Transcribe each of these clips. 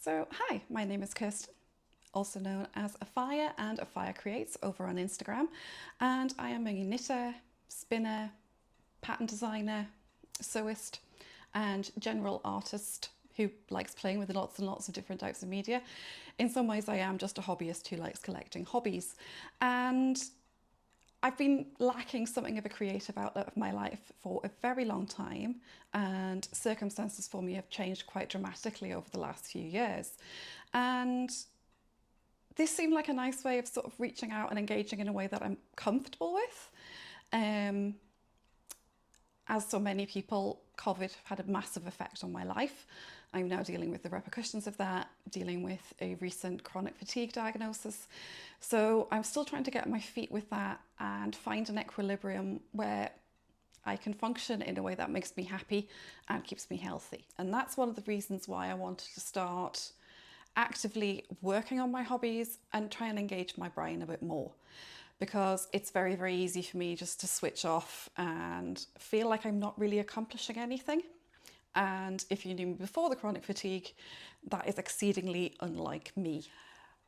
So hi, my name is Kirsten, also known as Aphaia and Aphaia Creates over on Instagram, and I am a knitter, spinner, pattern designer, sewist and general artist who likes playing with lots and lots of different types of media. In some ways I am just a hobbyist who likes collecting hobbies, and I've been lacking something of a creative outlet of my life for a very long time, and circumstances for me have changed quite dramatically over the last few years. And this seemed like a nice way of sort of reaching out and engaging in a way that I'm comfortable with. As so many people, COVID had a massive effect on my life. I'm now dealing with the repercussions of that, dealing with a recent chronic fatigue diagnosis. So I'm still trying to get my feet with that and find an equilibrium where I can function in a way that makes me happy and keeps me healthy. And that's one of the reasons why I wanted to start actively working on my hobbies and try and engage my brain a bit more, because it's very, very easy for me just to switch off and feel like I'm not really accomplishing anything. And if you knew me before the chronic fatigue, that is exceedingly unlike me.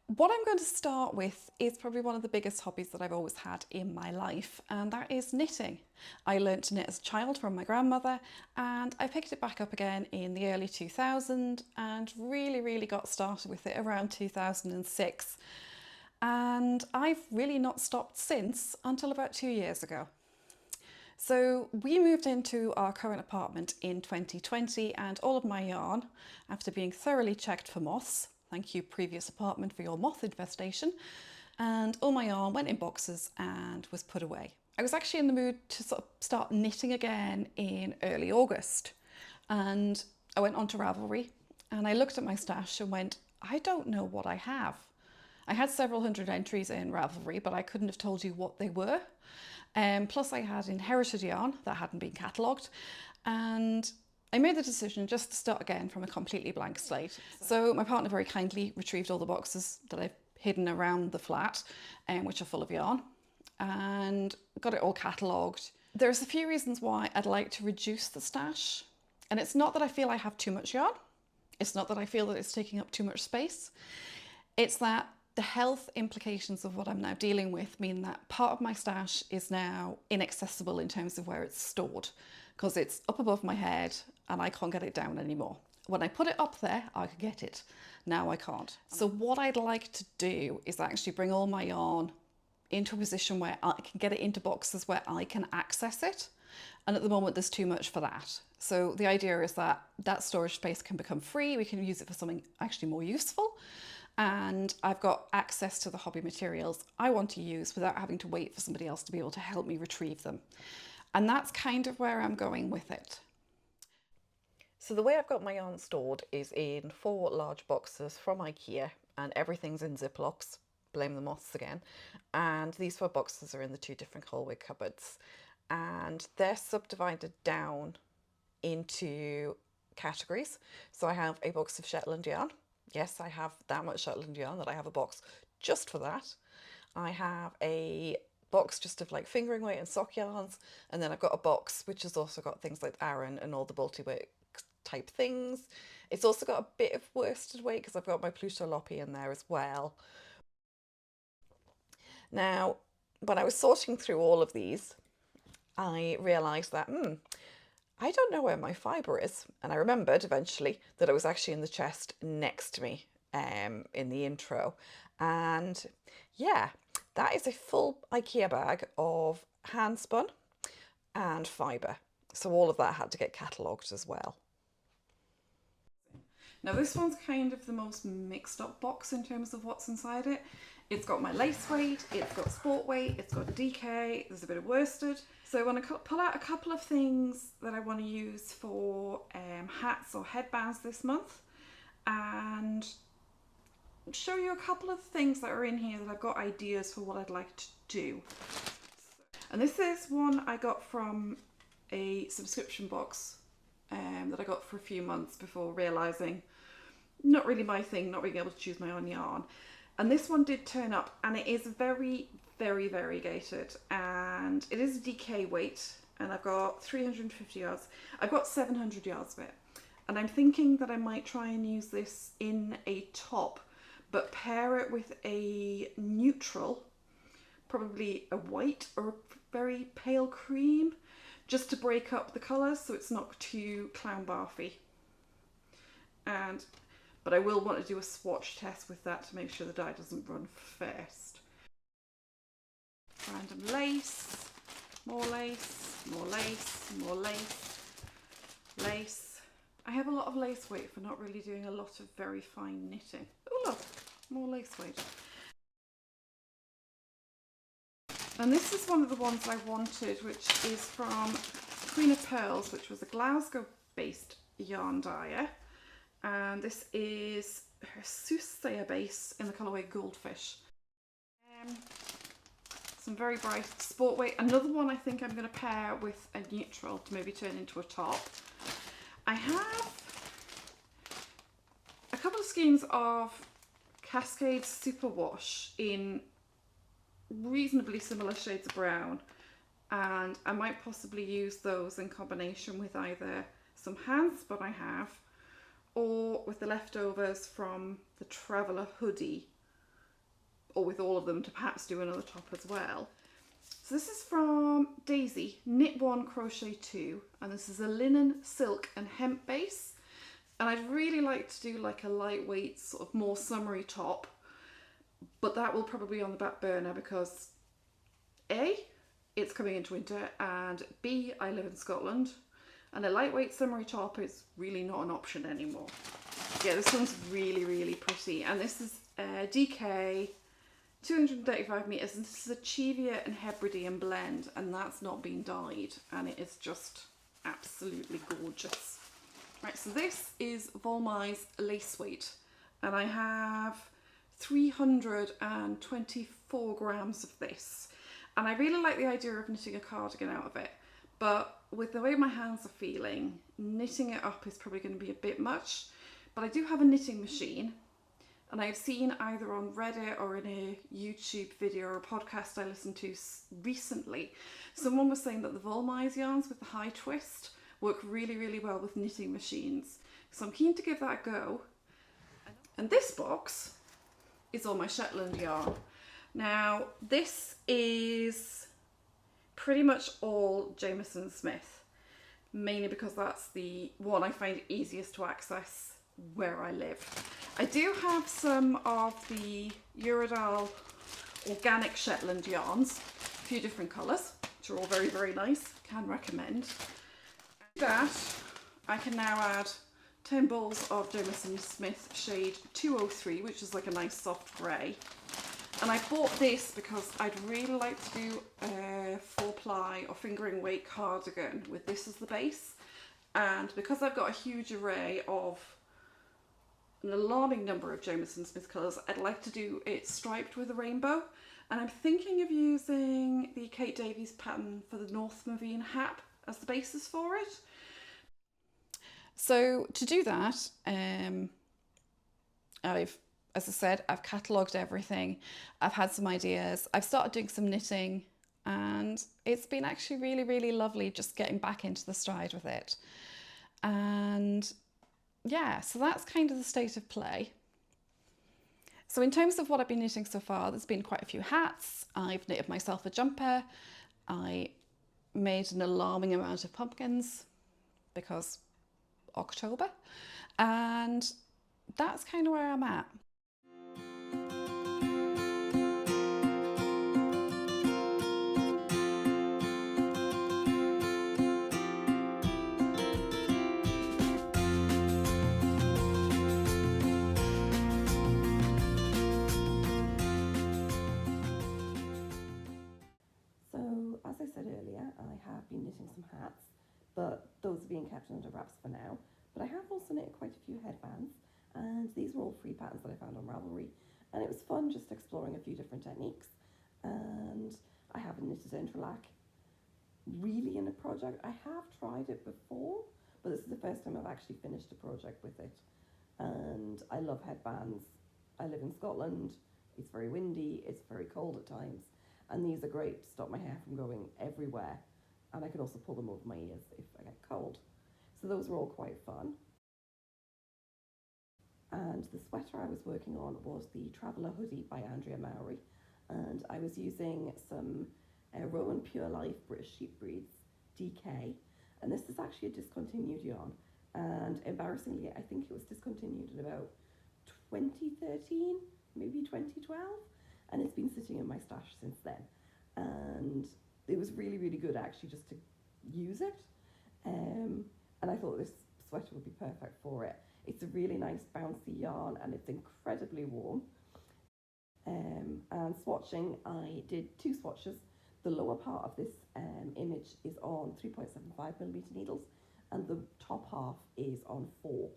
What I'm going to start with is probably one of the biggest hobbies that I've always had in my life, and that is knitting. I learned to knit as a child from my grandmother, and I picked it back up again in the early 2000s and really got started with it around 2006. And I've really not stopped since until about 2 years ago. So we moved into our current apartment in 2020, and all of my yarn, after being thoroughly checked for moths, thank you previous apartment for your moth infestation, and all my yarn went in boxes and was put away. I was actually in the mood to sort of start knitting again in early August, and I went onto Ravelry and I looked at my stash and went, I don't know what I have. I had several hundred entries in Ravelry, but I couldn't have told you what they were. Plus I had inherited yarn that hadn't been catalogued, and I made the decision just to start again from a completely blank slate. So my partner very kindly retrieved all the boxes that I've hidden around the flat, which are full of yarn, and got it all catalogued. There's a few reasons why I'd like to reduce the stash, and it's not that I feel I have too much yarn. It's not that I feel that it's taking up too much space. It's that the health implications of what I'm now dealing with mean that part of my stash is now inaccessible in terms of where it's stored, because it's up above my head and I can't get it down anymore. When I put it up there, I could get it. Now I can't. So what I'd like to do is actually bring all my yarn into a position where I can get it into boxes where I can access it. And at the moment, there's too much for that. So the idea is that that storage space can become free. We can use it for something actually more useful. And I've got access to the hobby materials I want to use without having to wait for somebody else to be able to help me retrieve them. And that's kind of where I'm going with it. So the way I've got my yarn stored is in 4 large boxes from IKEA, and everything's in Ziplocs. Blame the moths again. And these 4 boxes are in the 2 different hallway cupboards, and they're subdivided down into categories. So I have a box of Shetland yarn. Yes, I have that much Shetland yarn that I have a box just for that. I have a box just of like fingering weight and sock yarns, and then I've got a box which has also got things like Aran and all the multi-weight type things. It's also got a bit of worsted weight because I've got my Pluto Loppy in there as well. Now, when I was sorting through all of these, I realised that I don't know where my fibre is. And I remembered eventually that it was actually in the chest next to me in the intro. And yeah, that is a full IKEA bag of hand spun and fibre. So all of that had to get catalogued as well. Now this one's kind of the most mixed up box in terms of what's inside it. It's got my lace weight, it's got sport weight, it's got DK, there's a bit of worsted. So I want to pull out a couple of things that I want to use for hats or headbands this month, and show you a couple of things that are in here that I've got ideas for what I'd like to do. And this is one I got from a subscription box that I got for a few months before realising not really my thing, not being able to choose my own yarn. And this one did turn up, and it is very variegated, and it is a DK weight, and I've got 350 yards. I've got 700 yards of it, And I'm thinking that I might try and use this in a top, but pair it with a neutral, probably a white or a very pale cream, just to break up the colours so it's not too clown barfy. But I will want to do a swatch test with that to make sure the dye doesn't run fast. Random lace, more lace, more lace, more lace, lace. I have a lot of lace weight for not really doing a lot of very fine knitting. Oh look, more lace weight. And this is one of the ones I wanted, which is from Queen of Pearls, which was a Glasgow-based yarn dyer. And this is her Soothsayer base in the colourway Goldfish. Some very bright sport weight. Another one I think I'm going to pair with a neutral to maybe turn into a top. I have a couple of skeins of Cascade Superwash in reasonably similar shades of brown, and I might possibly use those in combination with either some handspun I have or with the leftovers from the Traveller hoodie, or with all of them to perhaps do another top as well. So this is from Daisy, Knit 1 Crochet 2, and this is a linen, silk and hemp base, and I'd really like to do like a lightweight sort of more summery top, but that will probably be on the back burner because A, it's coming into winter, and B, I live in Scotland and a lightweight summery top is really not an option anymore. Yeah, this one's really, really pretty, and this is DK 235 meters, and this is a Cheviot and Hebridean blend, and that's not been dyed, and it is just absolutely gorgeous. Right, so this is Volmai's lace weight, and I have 324 grams of this, and I really like the idea of knitting a cardigan out of it, but with the way my hands are feeling, knitting it up is probably going to be a bit much. But I do have a knitting machine, and I've seen either on Reddit or in a YouTube video or a podcast I listened to recently, someone was saying that the Volmai's yarns with the high twist work really, really well with knitting machines. So I'm keen to give that a go. And this box is all my Shetland yarn. Now, this is pretty much all Jameson Smith, mainly because that's the one I find easiest to access where I live. I do have some of the Uredal organic Shetland yarns, a few different colours, which are all very, very nice, can recommend. That I can now add 10 balls of Jameson Smith shade 203, which is like a nice soft grey. And I bought this because I'd really like to do a 4-ply or fingering weight cardigan with this as the base. And because I've got a huge array of an alarming number of Jameson Smith colours, I'd like to do it striped with a rainbow. And I'm thinking of using the Kate Davies pattern for the North Mavine hat as the basis for it. So to do that, as I said, I've catalogued everything. I've had some ideas. I've started doing some knitting, and it's been actually really, really lovely just getting back into the stride with it. And yeah, so that's kind of the state of play. So in terms of what I've been knitting so far, there's been quite a few hats. I've knitted myself a jumper. I made an alarming amount of pumpkins because October, and that's kind of where I'm at. So, as I said earlier, I have been knitting some hats, but those are being kept under wraps for now. But I have also knitted quite a few headbands, and these were all free patterns that I found on Ravelry, and it was fun just exploring a few different techniques. And I haven't knitted interlac really in a project. I have tried it before, but this is the first time I've actually finished a project with it. And I love headbands. I live in Scotland. It's very windy, it's very cold at times, and these are great to stop my hair from going everywhere, and I can also pull them over my ears if I get cold. So those were all quite fun. And the sweater I was working on was the Traveller Hoodie by Andrea Mowry. And I was using some Rowan Pure Life British Sheep Breeds DK. And this is actually a discontinued yarn. And embarrassingly, I think it was discontinued in about 2013, maybe 2012. And it's been sitting in my stash since then. And it was really, really good actually just to use it. And I thought this sweater would be perfect for it. It's a really nice bouncy yarn and it's incredibly warm. And swatching, I did 2 swatches. The lower part of this image is on 3.75mm needles and the top half is on 4.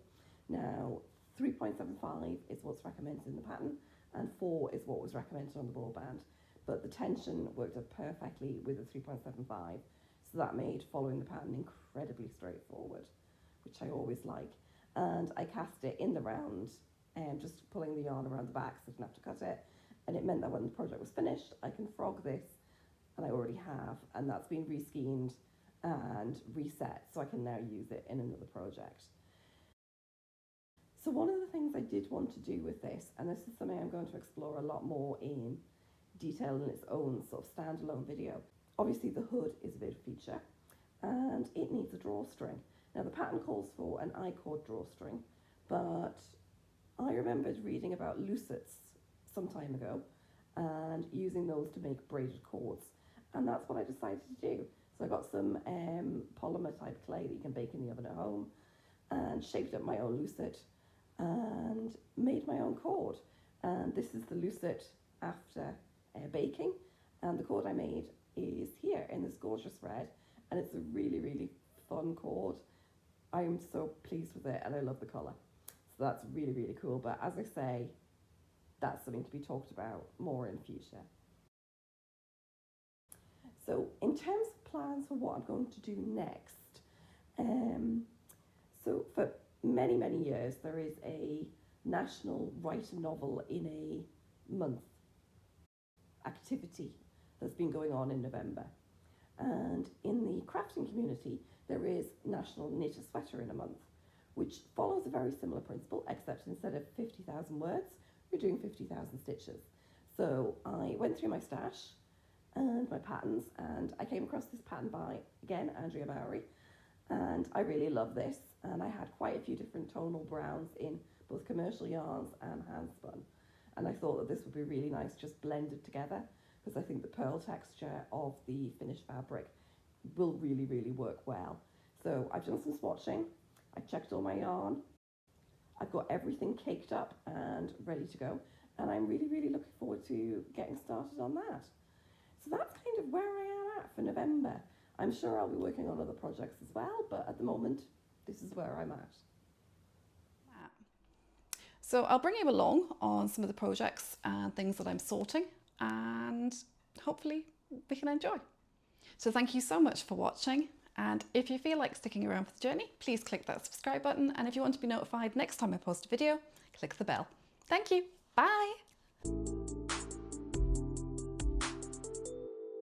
Now 3.75 is what's recommended in the pattern and 4 is what was recommended on the ball band, but the tension worked out perfectly with the 3.75, so that made following the pattern incredibly straightforward, which I always like. And I cast it in the round, just pulling the yarn around the back so I didn't have to cut it, and it meant that when the project was finished I can frog this, and I already have, and that's been reskeined and reset so I can now use it in another project. So one of the things I did want to do with this, and this is something I'm going to explore a lot more in detail in its own sort of standalone video. Obviously the hood is a big feature and it needs a drawstring. Now the pattern calls for an I-cord drawstring, but I remembered reading about lucets some time ago and using those to make braided cords, and that's what I decided to do. So I got some polymer type clay that you can bake in the oven at home and shaped up my own lucet and made my own cord. And this is the lucet after baking, and the cord I made is here in this gorgeous red, and it's a really, really fun cord. I am so pleased with it and I love the colour. So that's really, really cool, but as I say, that's something to be talked about more in future. So in terms of plans for what I'm going to do next, so for many, many years there is a national write a novel in a month activity that's been going on in November. And in the crafting community there is National Knit a Sweater in a Month, which follows a very similar principle, except instead of 50,000 words we're doing 50,000 stitches. So I went through my stash and my patterns, and I came across this pattern by, again, Andrea Mowry, and I really love this, and I had quite a few different tonal browns in both commercial yarns and hand spun, and I thought that this would be really nice just blended together, because I think the pearl texture of the finished fabric will really, really work well. So I've done some swatching, I checked all my yarn, I've got everything caked up and ready to go, and I'm really, really looking forward to getting started on that. So that's kind of where I am at for November. I'm sure I'll be working on other projects as well, but at the moment, this is where I'm at. So I'll bring you along on some of the projects and things that I'm sorting, and hopefully we can enjoy. So thank you so much for watching. And if you feel like sticking around for the journey, please click that subscribe button. And if you want to be notified next time I post a video, click the bell. Thank you. Bye.